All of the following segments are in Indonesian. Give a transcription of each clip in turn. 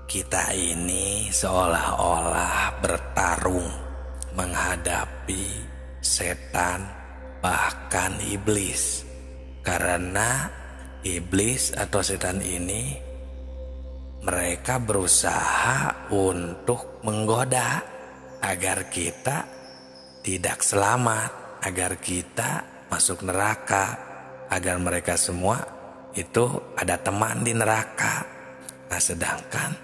Kita ini seolah-olah bertarung menghadapi setan, bahkan iblis. Karena iblis atau setan ini mereka berusaha untuk menggoda agar kita tidak selamat, agar kita masuk neraka, agar mereka semua itu ada teman di neraka. Nah, sedangkan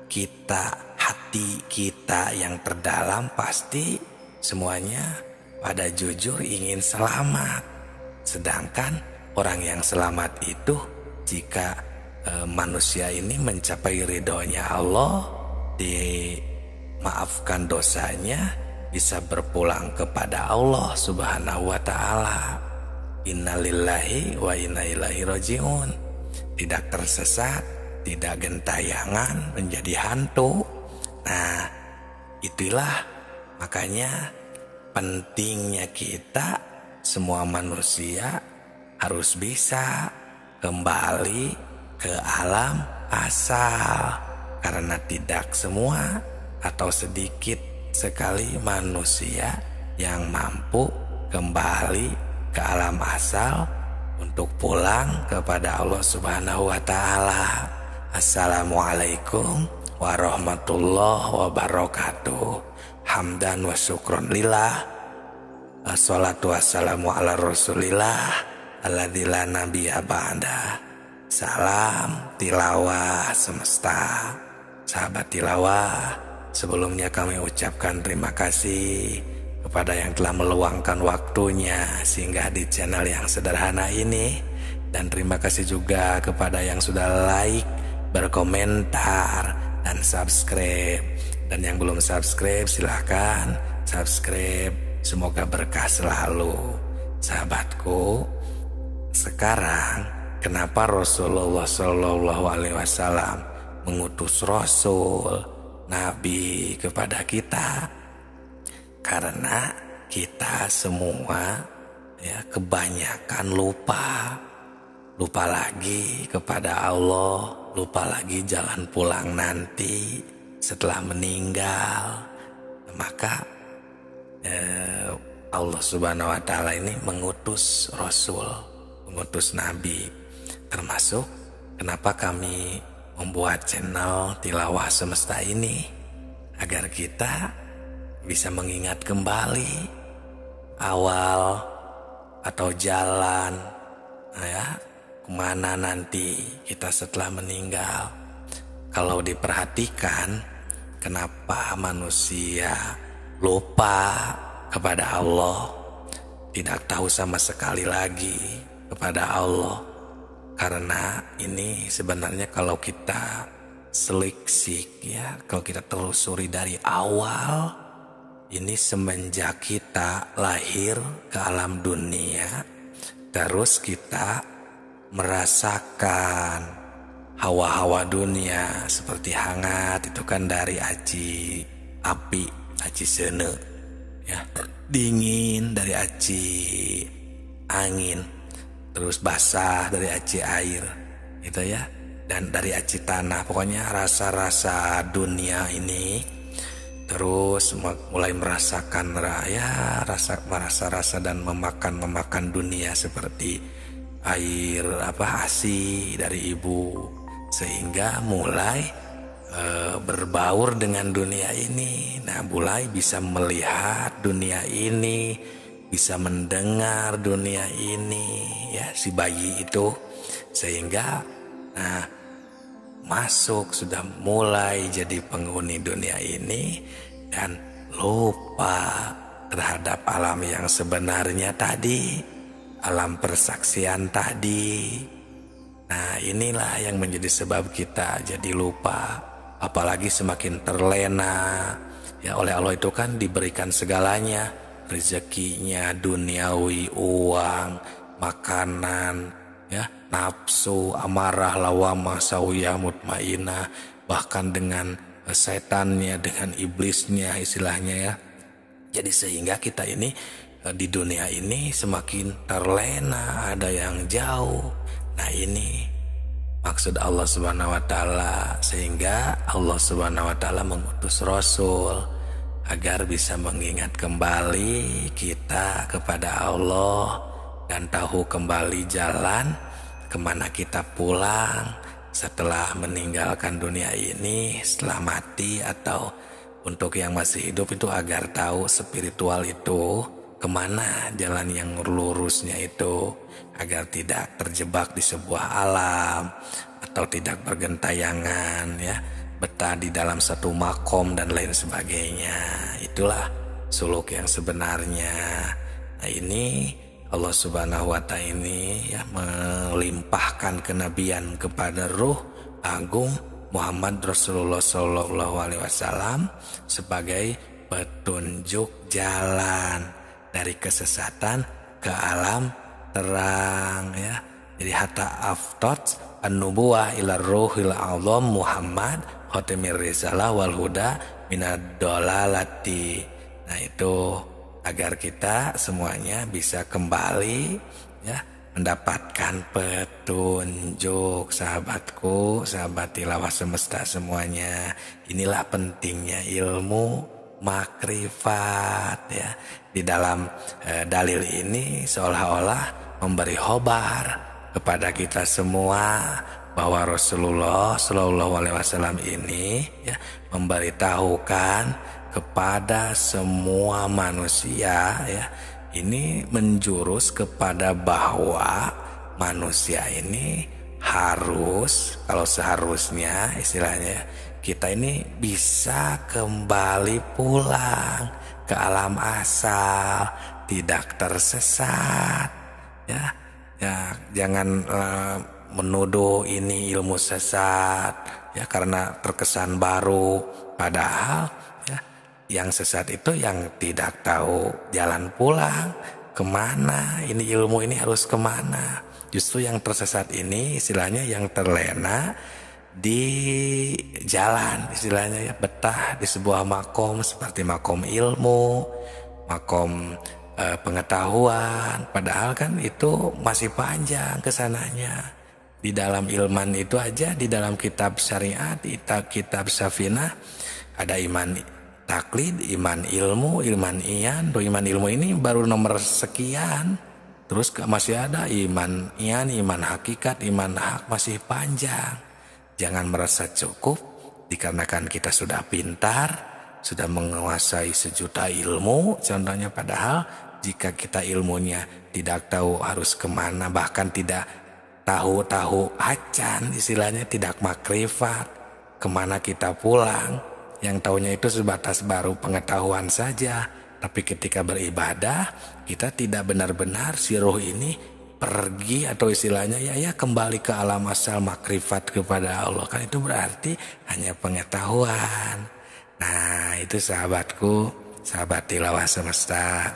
kita, hati kita yang terdalam pasti semuanya pada jujur ingin selamat. Sedangkan orang yang selamat itu jika manusia ini mencapai ridhonya Allah, dimaafkan dosanya, bisa berpulang kepada Allah Subhanahu wa ta'ala. Innalillahi wa inna ilaihi rajiun. Tidak tersesat, tidak gentayangan menjadi hantu. Nah, itulah makanya pentingnya kita semua manusia harus bisa kembali ke alam asal, karena tidak semua atau sedikit sekali manusia yang mampu kembali ke alam asal untuk pulang kepada Allah Subhanahu wa ta'ala. Assalamualaikum warahmatullahi wabarakatuh. Hamdan wa syukron lillah. Assalatu wassalamu ala rasulillah alladzi la nabiyya ba'da. Salam tilawah semesta. Sahabat tilawah, sebelumnya kami ucapkan terima kasih kepada yang telah meluangkan waktunya singgah di channel yang sederhana ini. Dan terima kasih juga kepada yang sudah like, berkomentar, dan subscribe. Dan yang belum subscribe silahkan subscribe. Semoga berkah selalu. Sahabatku, sekarang kenapa Rasulullah SAW mengutus Rasul, Nabi kepada kita? Karena kita semua kebanyakan lupa lagi kepada Allah, lupa lagi jalan pulang nanti setelah meninggal. Maka Allah Subhanahu wa ta'ala ini mengutus Rasul, mengutus Nabi. Termasuk kenapa kami membuat channel Tilawah Semesta ini, agar kita bisa mengingat kembali awal atau jalan kemana nanti kita setelah meninggal. Kalau diperhatikan, kenapa manusia lupa kepada Allah, tidak tahu sama sekali lagi kepada Allah? Karena ini sebenarnya kalau kita seliksik kalau kita telusuri dari awal, ini semenjak kita lahir ke alam dunia, terus kita merasakan hawa-hawa dunia seperti hangat, itu kan dari aci api, aci sene, dingin dari aci angin, terus basah dari aci air, gitu ya, dan dari aci tanah. Pokoknya rasa-rasa dunia ini, terus mulai merasakan rasa dan memakan dunia seperti air ASI dari ibu, sehingga mulai berbaur dengan dunia ini. Nah, mulai bisa melihat dunia ini, bisa mendengar dunia ini, si bayi itu, sehingga masuk, sudah mulai jadi penghuni dunia ini dan lupa terhadap alam yang sebenarnya tadi, alam persaksian tadi. Nah, inilah yang menjadi sebab kita jadi lupa. Apalagi semakin terlena oleh Allah, itu kan diberikan segalanya, rezekinya duniawi, uang, makanan, nafsu, amarah, lawamah, sawiyah, mutmainah, bahkan dengan setannya, dengan iblisnya istilahnya. Jadi sehingga kita ini di dunia ini semakin terlena, ada yang jauh. Nah, ini maksud Allah Subhanahu wa ta'ala, sehingga Allah Subhanahu wa taala mengutus Rasul agar bisa mengingat kembali kita kepada Allah dan tahu kembali jalan kemana kita pulang setelah meninggalkan dunia ini, setelah mati, atau untuk yang masih hidup itu agar tahu spiritual itu kemana jalan yang lurusnya itu, agar tidak terjebak di sebuah alam atau tidak bergentayangan ya, betah di dalam satu makom dan lain sebagainya. Itulah suluk yang sebenarnya. Nah ini Allah Subhanahu wa ta'ala ini ya melimpahkan kenabian kepada ruh agung Muhammad Rasulullah Sallallahu Alaihi Wasallam sebagai petunjuk jalan dari kesesatan ke alam terang ya. Jadi hatta aftot an-nubuwah ila ruhil azam Muhammad khatimir risalah wal huda minad dolalati. Nah itu agar kita semuanya bisa kembali ya mendapatkan petunjuk. Sahabatku, sahabat tilawah semesta semuanya, inilah pentingnya ilmu makrifat ya. Di dalam dalil ini seolah-olah memberi khobar kepada kita semua bahwa Rasulullah Shallallahu Alaihi Wasallam ini ya memberitahukan kepada semua manusia ya, ini menjurus kepada bahwa manusia ini harus, kalau seharusnya istilahnya, kita ini bisa kembali pulang ke alam asal, tidak tersesat ya. Ya jangan menuduh ini ilmu sesat ya karena terkesan baru, padahal yang sesat itu yang tidak tahu jalan pulang kemana, ini ilmu ini harus kemana. Justru yang tersesat ini istilahnya yang terlena di jalan, istilahnya ya, betah di sebuah makom seperti makom ilmu, makom pengetahuan, padahal kan itu masih panjang kesananya. Di dalam ilman itu aja, di dalam kitab syariat, kitab safinah ada iman taklid, iman ilmu, iman iyan. Iman ilmu ini baru nomor sekian. Terus masih ada iman iyan, iman hakikat, iman hak, masih panjang. Jangan merasa cukup dikarenakan kita sudah pintar, sudah menguasai sejuta ilmu contohnya, padahal jika kita ilmunya tidak tahu harus kemana, bahkan tidak tahu acan, istilahnya tidak makrifat kemana kita pulang, yang taunya itu sebatas baru pengetahuan saja. Tapi ketika beribadah kita tidak benar-benar si roh ini pergi atau istilahnya ya kembali ke alam asal makrifat kepada Allah, kan itu berarti hanya pengetahuan. Nah itu sahabatku, sahabat tilawah semesta,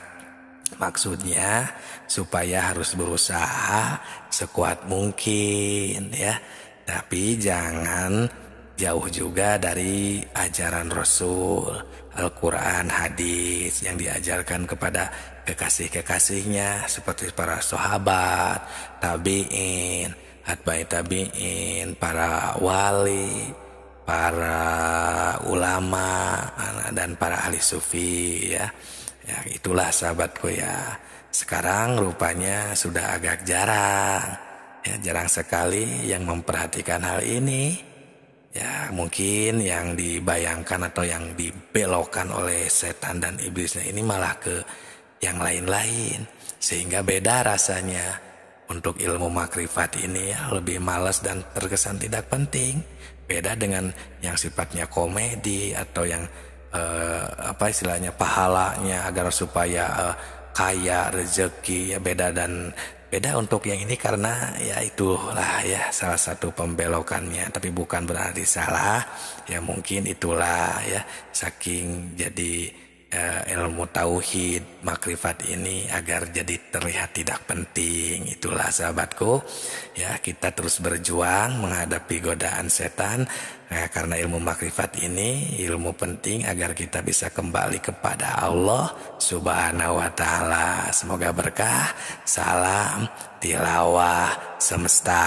maksudnya supaya harus berusaha sekuat mungkin ya, tapi jangan jauh juga dari ajaran Rasul, Al-Quran, hadis yang diajarkan kepada kekasih-kekasihnya seperti para sahabat, tabi'in, atba'i tabi'in, para wali, para ulama, dan para ahli sufi ya. Ya itulah sahabatku ya. Sekarang rupanya sudah agak jarang ya, jarang sekali yang memperhatikan hal ini. Ya mungkin yang dibayangkan atau yang dibelokkan oleh setan dan iblisnya ini malah ke yang lain-lain, sehingga beda rasanya. Untuk ilmu makrifat ini ya, lebih malas dan terkesan tidak penting. Beda dengan yang sifatnya komedi atau yang apa istilahnya pahalanya agar supaya kaya rezeki ya, beda untuk yang ini karena ya itulah ya salah satu pembelokannya, tapi bukan berarti salah ya, mungkin itulah ya saking jadi ilmu tauhid makrifat ini agar jadi terlihat tidak penting. Itulah sahabatku ya, kita terus berjuang menghadapi godaan setan karena ilmu makrifat ini ilmu penting agar kita bisa kembali kepada Allah Subhanahu wa ta'ala. Semoga berkah. Salam tilawah semesta.